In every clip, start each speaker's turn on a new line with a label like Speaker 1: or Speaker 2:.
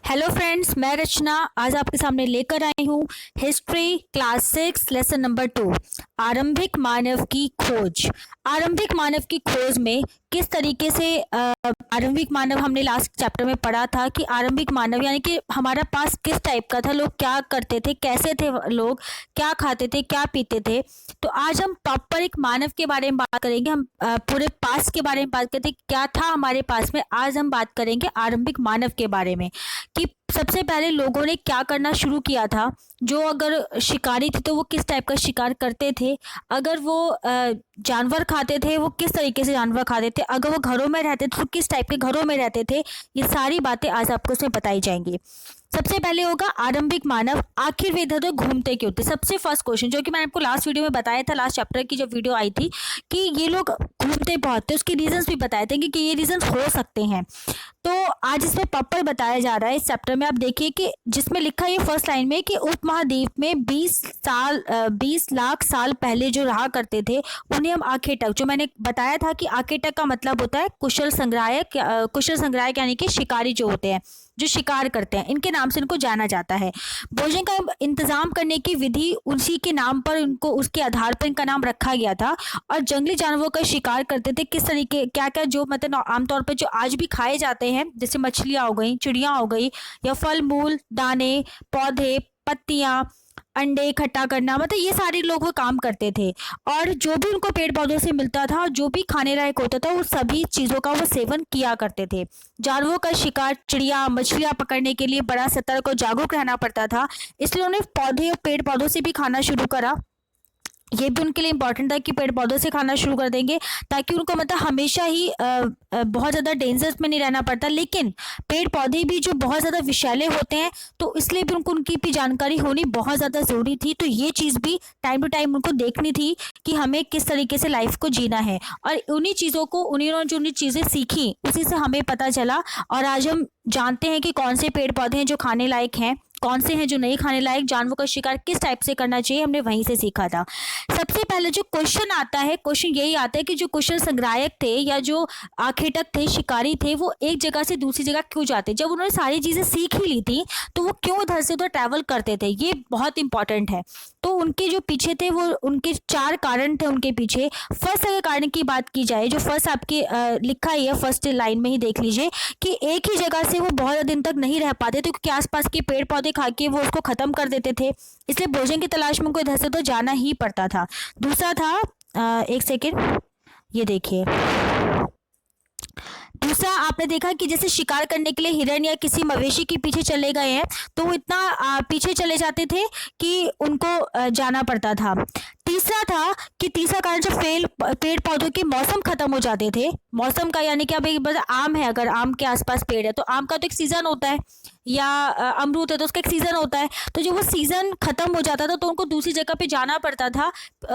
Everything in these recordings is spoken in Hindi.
Speaker 1: हेलो फ्रेंड्स, मैं रचना आज आपके सामने लेकर आई हूँ हिस्ट्री क्लास 6 लेसन नंबर 2 आरंभिक मानव की खोज। आरंभिक मानव की खोज में किस तरीके से आरंभिक मानव हमने लास्ट चैप्टर में पढ़ा था कि आरंभिक मानव यानी कि हमारा पास किस टाइप का था, लोग क्या करते थे, कैसे थे लोग, क्या खाते थे, क्या पीते थे। तो आज हम प्रॉपर एक मानव के बारे में बात करेंगे। हम पूरे पास के बारे में बात करते क्या था हमारे पास में। आज हम बात करेंगे आरंभिक मानव के बारे में कि सबसे पहले लोगों ने क्या करना शुरू किया था। जो अगर शिकारी थे तो वो किस टाइप का शिकार करते थे, अगर वो जानवर खाते थे वो किस तरीके से जानवर खाते थे, अगर वो घरों में रहते थे तो किस टाइप के घरों में रहते थे। ये सारी बातें आज आपको उसमें बताई जाएंगी। सबसे पहले होगा आरंभिक मानव आखिर वे इधर उधर घूमते क्यों थे। सबसे फर्स्ट क्वेश्चन जो कि मैंने आपको लास्ट वीडियो में बताया था, लास्ट चैप्टर की जो वीडियो आई थी कि ये लोग घूमते बहुत थे, उसके रीजंस भी बताए थे कि ये रीजंस हो सकते हैं। तो आज इसमें प्रॉपर बताया जा रहा है इस चैप्टर में। आप देखिए कि जिसमें लिखा है फर्स्ट लाइन में कि उपमहाद्वीप में 20 लाख साल पहले जो रहा करते थे उन्हें हम आर्किटेक्ट, जो मैंने बताया था कि आर्किटेक्ट का मतलब होता है कुशल संग्राहक यानी कि शिकारी जो होते हैं, जो शिकार करते हैं, इनके नाम से इनको जाना जाता है। भोजन का इंतजाम करने की विधि उसी के नाम पर, उनको उसके आधार पर इनका नाम रखा गया था। और जंगली जानवरों का शिकार करते थे, किस तरीके क्या क्या जो मतलब आमतौर पर जो आज भी खाए जाते हैं, जैसे मछलियां हो गई, चिड़िया हो गई, या फल मूल दाने पौधे पत्तियां अंडे इकट्ठा करना, मतलब ये सारे लोग वो काम करते थे। और जो भी उनको पेड़ पौधों से मिलता था, जो भी खाने लायक होता था, वो सभी चीज़ों का वो सेवन किया करते थे। जानवरों का शिकार, चिड़िया मछलियां पकड़ने के लिए बड़ा सतर्क और जागरूक रहना पड़ता था, इसलिए उन्हें पौधे और पेड़ पौधों से भी खाना शुरू करा। ये भी उनके लिए इंपॉर्टेंट था कि पेड़ पौधों से खाना शुरू कर देंगे ताकि उनको मतलब हमेशा ही बहुत ज़्यादा डेंजर्स में नहीं रहना पड़ता। लेकिन पेड़ पौधे भी जो बहुत ज़्यादा विषैले होते हैं, तो इसलिए भी उनको उनकी भी जानकारी होनी बहुत ज़्यादा ज़रूरी थी। तो ये चीज़ भी टाइम टू टाइम उनको देखनी थी कि हमें किस तरीके से लाइफ को जीना है। और उन्हीं चीज़ों को उन्होंने जो उन्हीं चीज़ें सीखी उसी से हमें पता चला। और आज हम जानते हैं कि कौन से पेड़ पौधे हैं जो खाने लायक हैं, कौन से हैं जो नहीं खाने लायक, जानवरों का शिकार किस टाइप से करना चाहिए, हमने वहीं से सीखा था। सबसे पहले जो क्वेश्चन आता है, क्वेश्चन यही आता है कि जो कुशल संग्राहक थे या जो आखेटक थे, शिकारी थे, वो एक जगह से दूसरी जगह क्यों जाते। जब उन्होंने सारी चीज़ें सीख ही ली थी तो वो क्यों इधर से उधर ट्रैवल करते थे, ये बहुत इंपॉर्टेंट है। तो उनके जो पीछे थे वो उनके 4 कारण थे उनके पीछे। फर्स्ट अगर कारण की बात की जाए, जो फर्स्ट आपके लिखा ही है फर्स्ट लाइन में ही देख लीजिए कि एक ही जगह से वो बहुत दिन तक नहीं रह पाते थे क्योंकि आसपास के पेड़ पौधे खा के वो उसको खत्म कर देते थे, इसलिए भोजन की तलाश में उनको इधर से उधर जाना ही पड़ता था। दूसरा था एक सेकेंड, ये देखिए, दूसरा आपने देखा कि जैसे शिकार करने के लिए हिरण या किसी मवेशी के पीछे चले गए हैं तो वो इतना पीछे चले जाते थे कि उनको जाना पड़ता था। तीसरा था कि तीसरा कारण जो पेड़ पौधों के मौसम खत्म हो जाते थे। मौसम का यानी कि अब एक आम है, अगर आम के आसपास पेड़ है तो आम का तो एक सीजन होता है, या अमरूद है तो उसका एक सीजन होता है। तो जब वो सीजन खत्म हो जाता था तो उनको दूसरी जगह पे जाना पड़ता था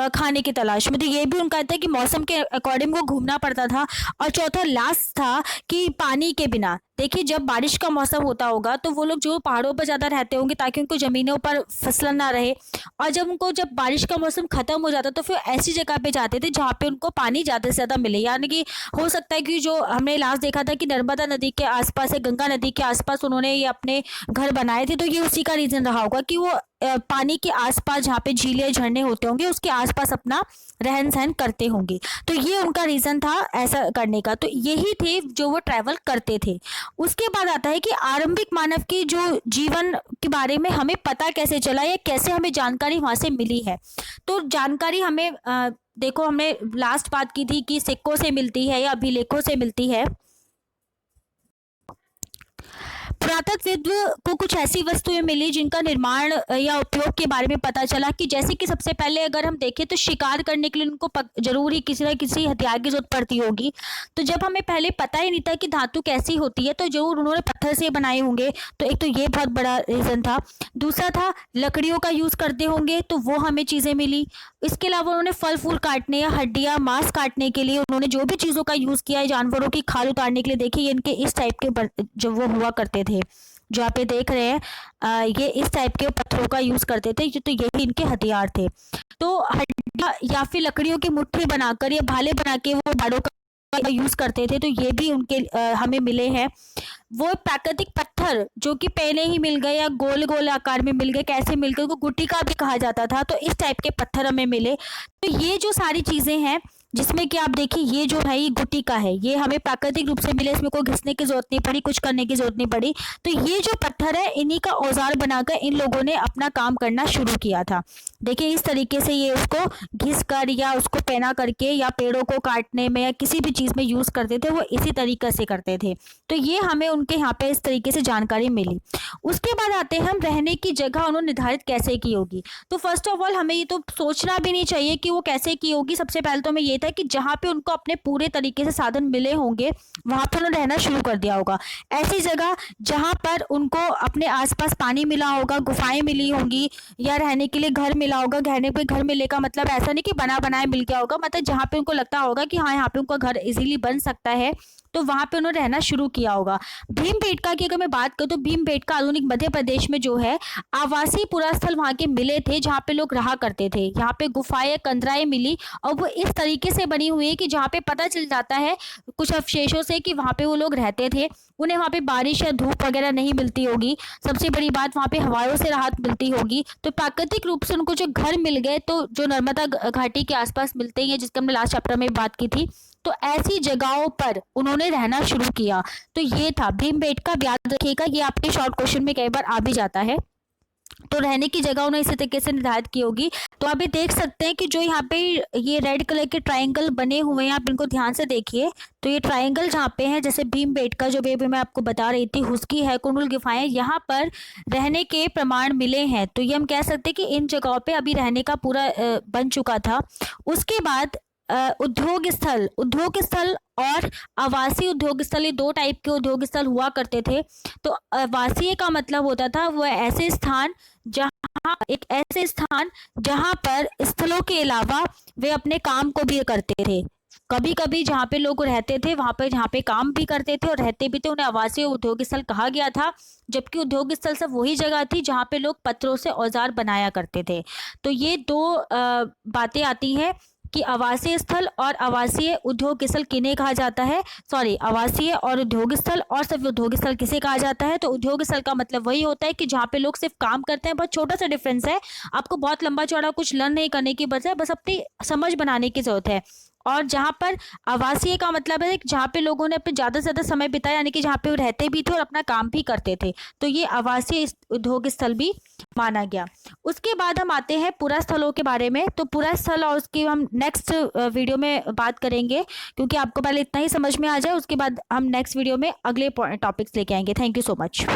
Speaker 1: खाने की तलाश में। तो ये भी उनका था कि मौसम के अकॉर्डिंग वो घूमना पड़ता था। और चौथा लास्ट था कि पानी के बिना, देखिए जब बारिश का मौसम होता होगा तो वो लोग जो पहाड़ों पर ज़्यादा रहते होंगे ताकि उनको ज़मीनों पर फिसलन ना रहे, और जब बारिश का मौसम खत्म हो जाता तो फिर ऐसी जगह पे जाते थे जहाँ पे उनको पानी ज़्यादा से ज़्यादा मिले। यानी कि हो सकता है कि जो हमने लास्ट देखा था कि नर्मदा नदी के आसपास या गंगा नदी के आसपास उन्होंने ये अपने घर बनाए थे, तो ये उसी का रीज़न रहा होगा कि वो पानी के आसपास जहाँ पे झीलें झरने होते होंगे उसके आसपास अपना रहन सहन करते होंगे। तो ये उनका रीज़न था ऐसा करने का। तो यही थे जो वो ट्रैवल करते थे। उसके बाद आता है कि आरंभिक मानव के जो जीवन के बारे में हमें पता कैसे चला या कैसे हमें जानकारी वहाँ से मिली है। तो जानकारी हमें देखो, हमने लास्ट बात की थी कि सिक्कों से मिलती है या अभिलेखों से मिलती है। पुरातत्वविद को कुछ ऐसी वस्तुएं मिली जिनका निर्माण या उपयोग के बारे में पता चला कि जैसे कि सबसे पहले अगर हम देखें तो शिकार करने के लिए उनको जरूरी किसी न किसी हथियार की जरूरत पड़ती होगी। तो जब हमें पहले पता ही नहीं था कि धातु कैसी होती है तो जरूर उन्होंने पत्थर से बनाए होंगे, तो एक तो ये बहुत बड़ा रीज़न था। दूसरा था लकड़ियों का यूज़ करते होंगे, तो वो हमें चीज़ें मिली। इसके अलावा उन्होंने फल फूल काटने या हड्डियाँ मांस काटने के लिए उन्होंने जो भी चीज़ों का यूज़ किया है, जानवरों की खाल उतारने के लिए, देखिए इनके इस टाइप के जो वो हुआ करते थे, जो आप ये देख रहे हैं ये इस टाइप के पत्थरों का यूज़ करते थे, तो यही इनके हथियार थे। तो हड्डियाँ या फिर लकड़ियों की मुट्ठी बनाकर या भाले बना के वो पहाड़ों का यूज करते थे, तो ये भी उनके हमें मिले हैं। वो प्राकृतिक पत्थर जो कि पहले ही मिल गए या गोल गोल आकार में मिल गए, कैसे मिल गए, उनको गुटिका भी कहा जाता था, तो इस टाइप के पत्थर हमें मिले। तो ये जो सारी चीजें हैं जिसमें कि आप देखिए ये जो है ये गुटिका है, ये हमें प्राकृतिक रूप से मिले, इसमें कोई घिसने की जरूरत नहीं पड़ी, कुछ करने की जरूरत नहीं पड़ी। तो ये जो पत्थर है इन्हीं का औजार बनाकर इन लोगों ने अपना काम करना शुरू किया था। देखिए इस तरीके से ये उसको घिस कर या उसको पहना करके या पेड़ों को काटने में या किसी भी चीज़ में यूज़ करते थे, वो इसी तरीके से करते थे। तो ये हमें उनके यहाँ पे इस तरीके से जानकारी मिली। उसके बाद आते हैं हम रहने की जगह उन्होंने निर्धारित कैसे की होगी। तो फर्स्ट ऑफ ऑल हमें ये तो सोचना भी नहीं चाहिए कि वो कैसे की होगी। सबसे पहले तो हमें ये था कि जहाँ पे उनको अपने पूरे तरीके से साधन मिले होंगे वहाँ पर उन्होंने रहना शुरू कर दिया होगा। ऐसी जगह जहाँ पर उनको अपने आसपास पानी मिला होगा, गुफाएं मिली होंगी या रहने के लिए घर मिला होगा। रहने पे घर मिले का मतलब ऐसा नहीं कि बना बनाया मिल गया होगा, मतलब जहाँ पे उनको लगता होगा कि हाँ यहाँ पे उनका घर इजीली बन सकता है, तो वहाँ पे उन्होंने रहना शुरू किया होगा। भीमबेटका की अगर मैं बात करूँ तो भीमबेटका आधुनिक मध्य प्रदेश में जो है आवासीय पुरास्थल वहाँ के मिले थे जहाँ पे लोग रहा करते थे। यहाँ पे गुफाएं कंदराएं मिली और वो इस तरीके से बनी हुई है कि जहाँ पे पता चल जाता है कुछ अवशेषों से कि वहाँ पे वो लोग रहते थे। उन्हें वहाँ पे बारिश या धूप वगैरह नहीं मिलती होगी। सबसे बड़ी बात वहाँ पे हवाओं से राहत मिलती होगी। तो प्राकृतिक रूप से उनको जो घर मिल गए, तो जो नर्मदा घाटी के आसपास मिलते हैं जिसके हमने लास्ट चैप्टर में बात की थी, तो ऐसी जगहों पर उन्होंने रहना शुरू किया। तो ये था भीमबेटका। याद रखिएगा ये आपके शॉर्ट क्वेश्चन में कई बार आ भी जाता है। तो रहने की जगह उन्होंने इसी तरीके से निर्धारित की होगी। तो आप ये देख सकते हैं कि जो यहाँ पे ये रेड कलर के ट्रायंगल बने हुए हैं, आप इनको ध्यान से देखिए। तो ये ट्रायंगल जहाँ पे है, जैसे भीमबेटका जो भी मैं आपको बता रही थी, हुस्की है, कुंडल गुफाएं, यहाँ पर रहने के प्रमाण मिले हैं। तो ये हम कह सकते हैं कि इन जगहों पे अभी रहने का पूरा बन चुका था। उसके बाद उद्योग स्थल और आवासीय उद्योग स्थल, ये दो टाइप के उद्योग स्थल हुआ करते थे। तो आवासीय का मतलब होता था वह ऐसे स्थान जहां पर स्थलों के अलावा वे अपने काम को भी करते थे। कभी कभी जहाँ पे लोग रहते थे वहाँ पे जहाँ पे काम भी करते थे और रहते भी थे, उन्हें आवासीय उद्योग स्थल कहा गया था। जबकि उद्योग स्थल सब वही जगह थी जहाँ पे लोग पत्थरों से औजार बनाया करते थे। तो ये दो बातें आती हैं कि आवासीय स्थल और आवासीय उद्योग स्थल किन्हें कहा जाता है, आवासीय और उद्योग स्थल और सिर्फ उद्योग स्थल किसे कहा जाता है। तो उद्योग स्थल का मतलब वही होता है कि जहाँ पे लोग सिर्फ काम करते हैं। बहुत छोटा सा डिफरेंस है, आपको बहुत लंबा चौड़ा कुछ लर्न नहीं करने की बजाय बस अपनी समझ बनाने की जरूरत है। और जहाँ पर आवासीय का मतलब है जहाँ पे लोगों ने अपने ज़्यादा से ज़्यादा समय बिताया, यानी कि जहाँ पे वो रहते भी थे और अपना काम भी करते थे, तो ये आवासीय उद्योग स्थल भी माना गया। उसके बाद हम आते हैं पुरा स्थलों के बारे में। तो पुरा स्थल और उसकी हम नेक्स्ट वीडियो में बात करेंगे, क्योंकि आपको पहले इतना ही समझ में आ जाए, उसके बाद हम नेक्स्ट वीडियो में अगले टॉपिक्स लेके आएंगे। Thank you so much.